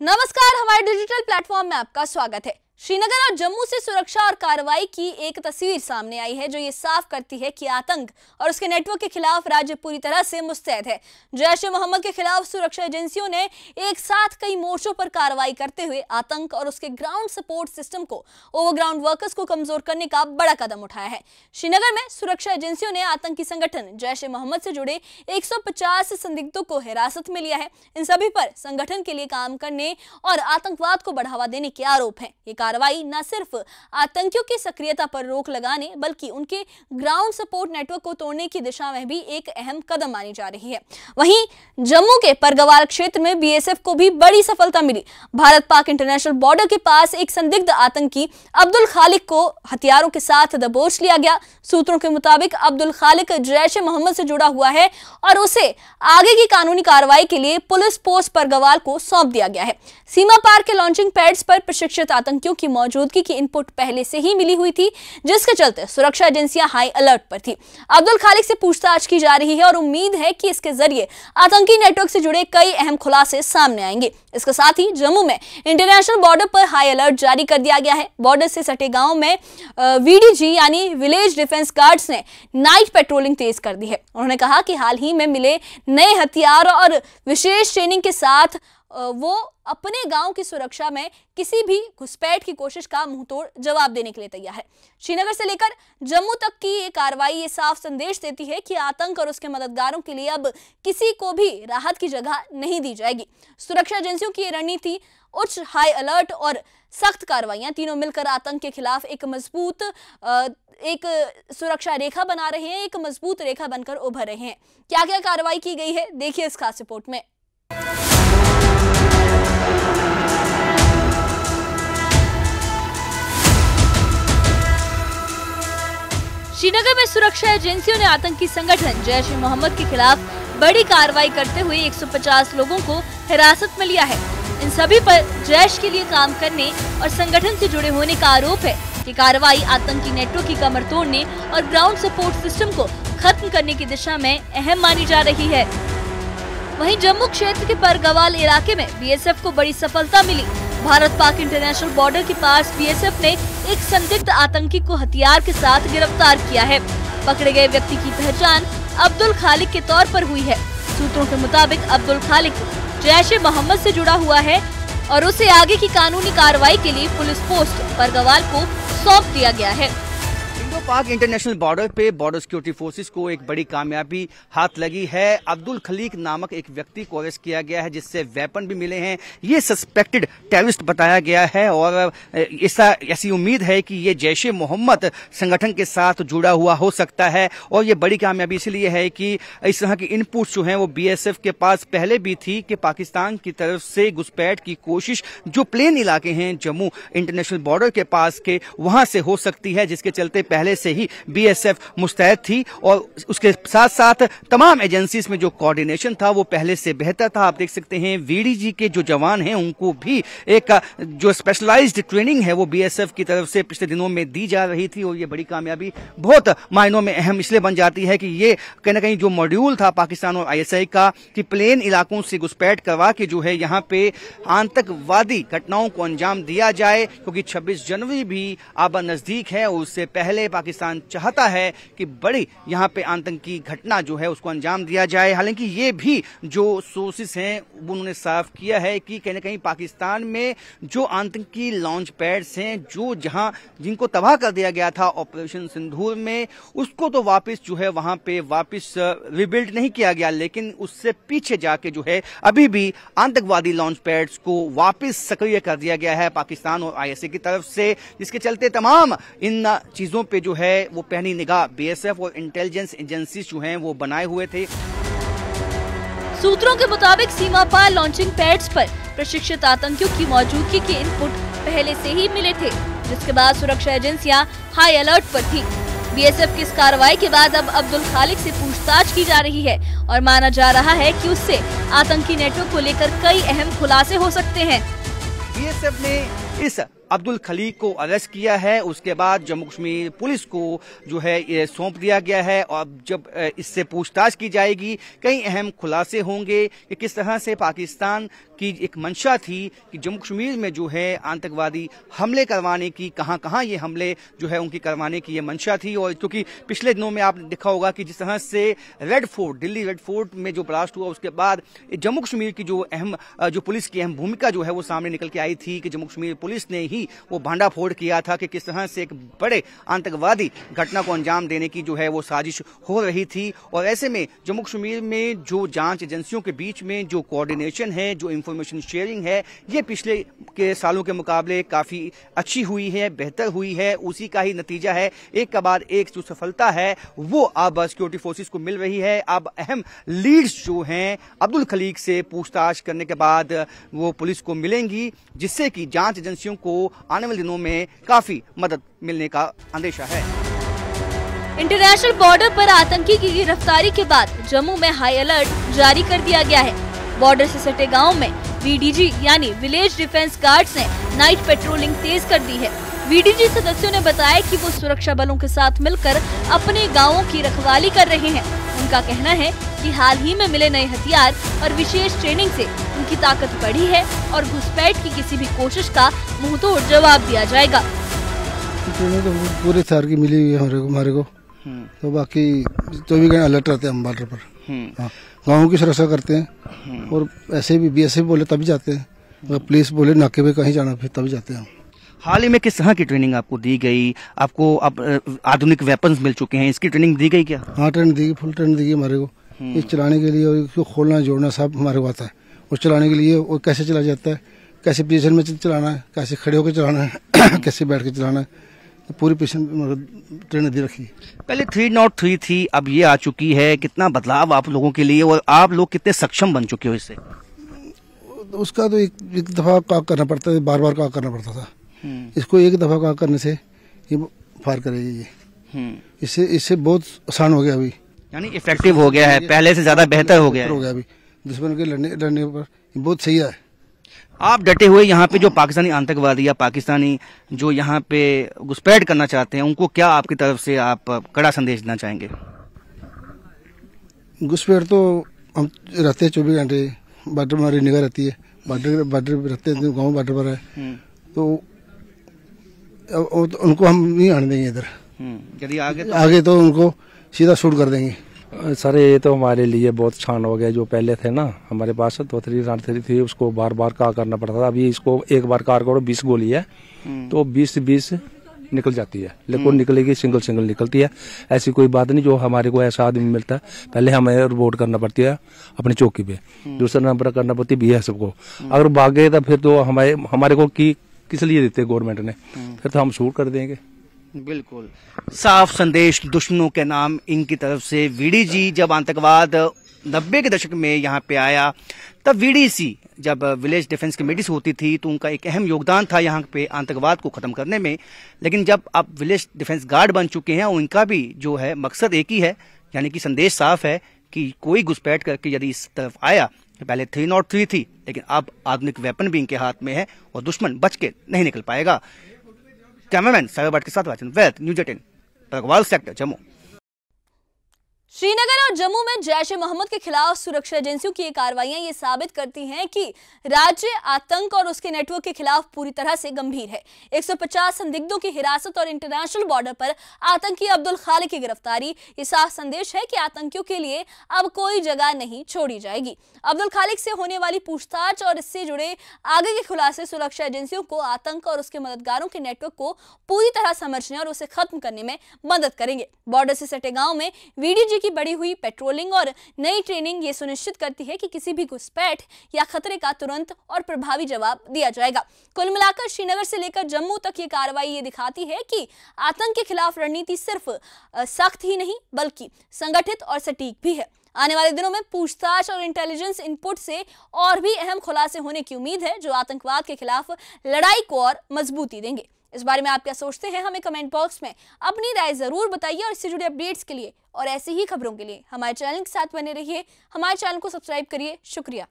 नमस्कार, हमारे digital platform में आपका स्वागत है। श्रीनगर और जम्मू से सुरक्षा और कार्रवाई की एक तस्वीर सामने आई है जो ये साफ करती है कि आतंक और उसके नेटवर्क के खिलाफ राज्य पूरी तरह से मुस्तैद है। जैश-ए-मोहम्मद के खिलाफ सुरक्षा एजेंसियों ने एक साथ कई मोर्चों पर कार्रवाई करते हुए आतंक और उसके ग्राउंड सपोर्ट सिस्टम को, ओवरग्राउंड वर्कर्स को कमजोर करने का बड़ा कदम उठाया है। श्रीनगर में सुरक्षा एजेंसियों ने आतंकी संगठन जैश-ए-मोहम्मद से जुड़े 150 संदिग्धों को हिरासत में लिया है। इन सभी पर संगठन के लिए काम करने और आतंकवाद को बढ़ावा देने के आरोप हैं। कार्रवाई न सिर्फ आतंकियों की सक्रियता पर रोक लगाने बल्कि उनके ग्राउंड सपोर्ट नेटवर्क को तोड़ने की दिशा में भी एक अहम कदम मानी जा रही है। वहीं जम्मू के परगवाल क्षेत्र में बीएसएफ को भी बड़ी सफलता मिली। भारत पाक इंटरनेशनल बॉर्डर के पास एक संदिग्ध आतंकी अब्दुल खालिक को हथियारों के साथ दबोच लिया गया। सूत्रों के मुताबिक अब्दुल खालिक जैश-ए-मोहम्मद से जुड़ा हुआ है और उसे आगे की कानूनी कार्रवाई के लिए पुलिस पोस्ट परगवाल को सौंप दिया गया है। सीमा पार के लॉन्चिंग पैड्स पर प्रशिक्षित आतंकियों की मौजूदगी की इनपुट पहले से ही मिली हुई थी, जिसके चलते सुरक्षा एजेंसियां हाई अलर्ट पर थी। अब्दुल खालिक से पूछताछ की जा रही है और उम्मीद है कि इसके जरिए आतंकी नेटवर्क से जुड़े कई अहम खुलासे सामने आएंगे। इसके साथ ही जम्मू में इंटरनेशनल बॉर्डर पर हाई अलर्ट जारी कर दिया गया है। बॉर्डर से सटे गांव में वीडीजी यानी विलेज डिफेंस गार्ड्स ने नाइट पेट्रोलिंग तेज कर दी है। उन्होंने कहा कि हाल ही में मिले नए हथियार और विशेष ट्रेनिंग के साथ वो अपने गांव की सुरक्षा में किसी भी घुसपैठ की कोशिश का मुंहतोड़ जवाब देने के लिए तैयार है। श्रीनगर से लेकर जम्मू तक की ये कार्रवाई ये साफ संदेश देती है कि आतंक और उसके मददगारों के लिए अब किसी को भी राहत की जगह नहीं दी जाएगी। सुरक्षा एजेंसियों की रणनीति, उच्च हाई अलर्ट और सख्त कार्रवाइयां तीनों मिलकर आतंक के खिलाफ एक मजबूत सुरक्षा रेखा बना रहे हैं, एक मजबूत रेखा बनकर उभर रहे हैं। क्या क्या कार्रवाई की गई है, देखिए इस खास रिपोर्ट में। श्रीनगर में सुरक्षा एजेंसियों ने आतंकी संगठन जैश-ए-मोहम्मद के खिलाफ बड़ी कार्रवाई करते हुए 150 लोगों को हिरासत में लिया है। इन सभी पर जैश के लिए काम करने और संगठन से जुड़े होने का आरोप है। ये कार्रवाई आतंकी नेटवर्क की कमर तोड़ने और ग्राउंड सपोर्ट सिस्टम को खत्म करने की दिशा में अहम मानी जा रही है। वहीं जम्मू क्षेत्र के परगवाल इलाके में बीएसएफ को बड़ी सफलता मिली। भारत पाक इंटरनेशनल बॉर्डर के पास बीएसएफ ने एक संदिग्ध आतंकी को हथियार के साथ गिरफ्तार किया है। पकड़े गए व्यक्ति की पहचान अब्दुल खालिक के तौर पर हुई है। सूत्रों के मुताबिक अब्दुल खालिक जैश-ए-मोहम्मद से जुड़ा हुआ है और उसे आगे की कानूनी कार्रवाई के लिए पुलिस पोस्ट परगवाल को सौंप दिया गया है। पाक इंटरनेशनल बॉर्डर पे बॉर्डर सिक्योरिटी फोर्सेस को एक बड़ी कामयाबी हाथ लगी है। अब्दुल खलीक नामक एक व्यक्ति को अरेस्ट किया गया है जिससे वेपन भी मिले हैं। ये सस्पेक्टेड टेररिस्ट बताया गया है और ऐसी उम्मीद है कि ये जैश-ए-मोहम्मद संगठन के साथ जुड़ा हुआ हो सकता है। और ये बड़ी कामयाबी इसलिए है कि इस तरह की इनपुट्स जो हैं वो बीएसएफ के पास पहले भी थी कि पाकिस्तान की तरफ से घुसपैठ की कोशिश जो प्लेन इलाके हैं जम्मू इंटरनेशनल बॉर्डर के पास के वहां से हो सकती है, जिसके चलते पहले से ही बीएसएफ मुस्तैद थी। और उसके साथ साथ तमाम एजेंसीज में जो कोऑर्डिनेशन था वो पहले से बेहतर था। आप देख सकते हैं वीडीजी के जो जवान हैं उनको भी एक जो स्पेशलाइज्ड ट्रेनिंग है वो बीएसएफ की तरफ से पिछले दिनों में दी जा रही थी। और ये बड़ी कामयाबी बहुत मायनों में अहम इसलिए बन जाती है कि ये कहीं ना कहीं जो मॉड्यूल था पाकिस्तान और आईएसआई का कि प्लेन इलाकों से घुसपैठ करवा के जो है यहाँ पे आतंकवादी घटनाओं को अंजाम दिया जाए, क्योंकि 26 जनवरी भी अब नजदीक है और उससे पहले पाकिस्तान चाहता है कि बड़ी यहाँ पे आतंकी घटना जो है उसको अंजाम दिया जाए। हालांकि ये भी जो सोर्सेस हैं उन्होंने साफ किया है कि कहीं ना कहीं पाकिस्तान में जो आतंकी लॉन्च पैड्स हैं जो जहां जिनको तबाह कर दिया गया था ऑपरेशन सिंदूर में, उसको तो वापस जो है वहां पे वापस रिबिल्ड नहीं किया गया, लेकिन उससे पीछे जाके जो है अभी भी आतंकवादी लॉन्च पैड्स को वापस सक्रिय कर दिया गया है पाकिस्तान और आईएसआई की तरफ से, जिसके चलते तमाम इन चीजों पे जो है वो पैनी निगाह बीएसएफ और इंटेलिजेंस एजेंसी जो हैं वो बनाए हुए थे। सूत्रों के मुताबिक सीमा पार लॉन्चिंग पैड्स पर प्रशिक्षित आतंकियों की मौजूदगी के इनपुट पहले से ही मिले थे, जिसके बाद सुरक्षा एजेंसियां हाई अलर्ट पर थी। बीएसएफ की इस कार्रवाई के बाद अब अब्दुल खालिक से पूछताछ की जा रही है और माना जा रहा है कि उससे आतंकी नेटवर्क को लेकर कई अहम खुलासे हो सकते हैं। बीएसएफ ने इस अब्दुल खलीक को अरेस्ट किया है। उसके बाद जम्मू कश्मीर पुलिस को जो है ये सौंप दिया गया है और जब इससे पूछताछ की जाएगी कई अहम खुलासे होंगे कि किस तरह से पाकिस्तान की एक मंशा थी कि जम्मू कश्मीर में जो है आतंकवादी हमले करवाने की, कहां कहां ये हमले जो है उनकी करवाने की ये मंशा थी। और क्योंकि पिछले दिनों में आपने देखा होगा कि जिस तरह से red fort, Delhi red fort में जो ब्लास्ट हुआ उसके बाद जम्मू कश्मीर की जो पुलिस की अहम भूमिका जो है वो सामने निकल के आई थी कि जम्मू कश्मीर पुलिस ने ही वो भांडाफोड़ किया था कि किस तरह से एक बड़े आतंकवादी घटना को अंजाम देने की जो है वो साजिश हो रही थी। और ऐसे में जम्मू कश्मीर में जो जांच एजेंसियों के बीच में जो कोऑर्डिनेशन है, जो इंफॉर्मेशन शेयरिंग है, ये पिछले के सालों के मुकाबले काफी अच्छी हुई है, बेहतर हुई है। उसी का ही नतीजा है, एक के बाद एक जो सफलता है वो अब सिक्योरिटी फोर्सेस को मिल रही है। अब अहम लीड्स जो हैं अब्दुल खलीक से पूछताछ करने के बाद वो पुलिस को मिलेंगी, जिससे कि जांच एजेंसियों को आने वाले दिनों में काफी मदद मिलने का अंदेशा है। इंटरनेशनल बॉर्डर पर आतंकी की गिरफ्तारी के बाद जम्मू में हाई अलर्ट जारी कर दिया गया है। बॉर्डर से सटे गाँव में वीडीजी यानी विलेज डिफेंस गार्ड्स ने नाइट पेट्रोलिंग तेज कर दी है। वीडीजी सदस्यों ने बताया कि वो सुरक्षा बलों के साथ मिलकर अपने गांवों की रखवाली कर रहे हैं। उनका कहना है कि हाल ही में मिले नए हथियार और विशेष ट्रेनिंग से उनकी ताकत बढ़ी है और घुसपैठ की किसी भी कोशिश का मुंहतोड़ जवाब दिया जाएगा। ट्रेनिंग तो पूरे शहर की मिली हुई है हमारे को। तो बाकी 24 घंटे अलर्ट रहते हैं हम बॉर्डर पर। हाँ, गाँव की सुरक्षा करते हैं और ऐसे भी BSF बोले तभी जाते हैं, अगर पुलिस बोले नाके पे कहीं जाना फिर तभी जाते हैं। हाल ही में किस तरह की ट्रेनिंग आपको दी गई? आपको अब आधुनिक वेपन्स मिल चुके हैं, इसकी ट्रेनिंग दी गई क्या? हाँ, ट्रेनिंग दी, फुल ट्रेनिंग दी गई हमारे को। इस चलाने के लिए और इसको खोलना जोड़ना सब हमारे को आता है। और चलाने के लिए वो कैसे चला जाता है, कैसे पोजीशन में चलाना है, कैसे खड़े होकर चलाना है कैसे बैठ के चलाना है, तो पूरी पोजीशन ट्रेनिंग दे रखी है। पहले 303 थी, अब ये आ चुकी है। कितना बदलाव आप लोगों के लिए और आप लोग कितने सक्षम बन चुके हो इससे? उसका तो एक दफा काम करना पड़ता है, बार बार काम करना पड़ता था। इसको एक दफा काम करने से ये फायर करेगी ये। इससे बहुत आसान हो गया अभी, यानी इफेक्टिव हो गया है, पहले से ज्यादा बेहतर हो गया है। अभी दुश्मन के लड़ने पर बहुत सही है। आप डटे हुए यहाँ पे जो पाकिस्तानी आतंकवादी या पाकिस्तानी जो यहाँ पे घुसपैठ करना चाहते हैं, उनको क्या आपकी तरफ से आप कड़ा संदेश देना चाहेंगे? घुसपैठ तो हम रहते हैं 24 घंटे, बॉर्डर हमारी निगाह रहती है, बॉर्डर रहते हैं, गाँव बॉर्डर पर है, तो उनको हम नहीं आने देंगे इधर। यदि आगे तो उनको सीधा शूट कर देंगे। सर ये तो हमारे लिए बहुत छान हो गया। जो पहले थे ना हमारे पास 2-3 थी, उसको बार बार कार करना पड़ता था। अभी इसको एक बार कार करो 20 गोली है तो 20 निकल जाती है, लेकिन निकलेगी सिंगल निकलती है। ऐसी कोई बात नहीं। जो हमारे को ऐसा आदमी मिलता है, पहले हमें रिपोर्ट करना पड़ती है अपनी चौकी पे, दूसरा नंबर करना पड़ती है BSF को। अगर भागे तो फिर तो हमारे को किस लिए देते गवर्नमेंट ने, फिर तो हम शूट कर देंगे। बिल्कुल साफ संदेश दुश्मनों के नाम इनकी तरफ से। वीडीजी जब आतंकवाद 90 के दशक में यहाँ पे आया, तब VDC जब विलेज डिफेंस कमेटीज होती थी तो उनका एक अहम योगदान था यहाँ पे आतंकवाद को खत्म करने में। लेकिन जब अब विलेज डिफेंस गार्ड बन चुके हैं, उनका भी जो है मकसद एक ही है, यानी कि संदेश साफ है कि कोई घुसपैठ करके यदि इस तरफ आया, पहले 303 थी लेकिन अब आधुनिक वेपन भी इनके हाथ में है और दुश्मन बच के नहीं निकल पाएगा। कैमरामैन साहिब भट्ट के साथ वाचन wealth news 18 Pargwal sector Jammu. Srinagar और जम्मू में जैश ए मोहम्मद के खिलाफ सुरक्षा एजेंसियों की ये कार्रवाइयां ये साबित करती हैं कि राज्य आतंक और उसके नेटवर्क के खिलाफ पूरी तरह से गंभीर है। 150 संदिग्धों की हिरासत और इंटरनेशनल बॉर्डर पर आतंकी अब्दुल खालिक की गिरफ्तारी ये साफ संदेश है कि आतंकियों के लिए अब कोई जगह नहीं छोड़ी जाएगी। अब्दुल खालिक से होने वाली पूछताछ और इससे जुड़े आगे के खुलासे सुरक्षा एजेंसियों को आतंक और उसके मददगारों के नेटवर्क को पूरी तरह समझने और उसे खत्म करने में मदद करेंगे। बॉर्डर से सटे गांव में VDG की बढ़ी हुई पेट्रोलिंग और नई ट्रेनिंग ये सुनिश्चित करती है कि किसी भी घुसपैठ या खतरे का तुरंत और प्रभावी जवाब दिया जाएगा। कुल मिलाकर श्रीनगर से लेकर जम्मू तक ये कार्रवाई ये दिखाती है कि आतंक के खिलाफ रणनीति सिर्फ सख्त ही नहीं बल्कि संगठित और सटीक भी है। आने वाले दिनों में पूछताछ और इंटेलिजेंस इनपुट से और भी अहम खुलासे होने की उम्मीद है, जो आतंकवाद के खिलाफ लड़ाई को और मजबूती देंगे। इस बारे में आप क्या सोचते हैं, हमें कमेंट बॉक्स में अपनी राय जरूर बताइए। और इससे जुड़े अपडेट्स के लिए और ऐसी ही खबरों के लिए हमारे चैनल के साथ बने रहिए। हमारे चैनल को सब्सक्राइब करिए। शुक्रिया।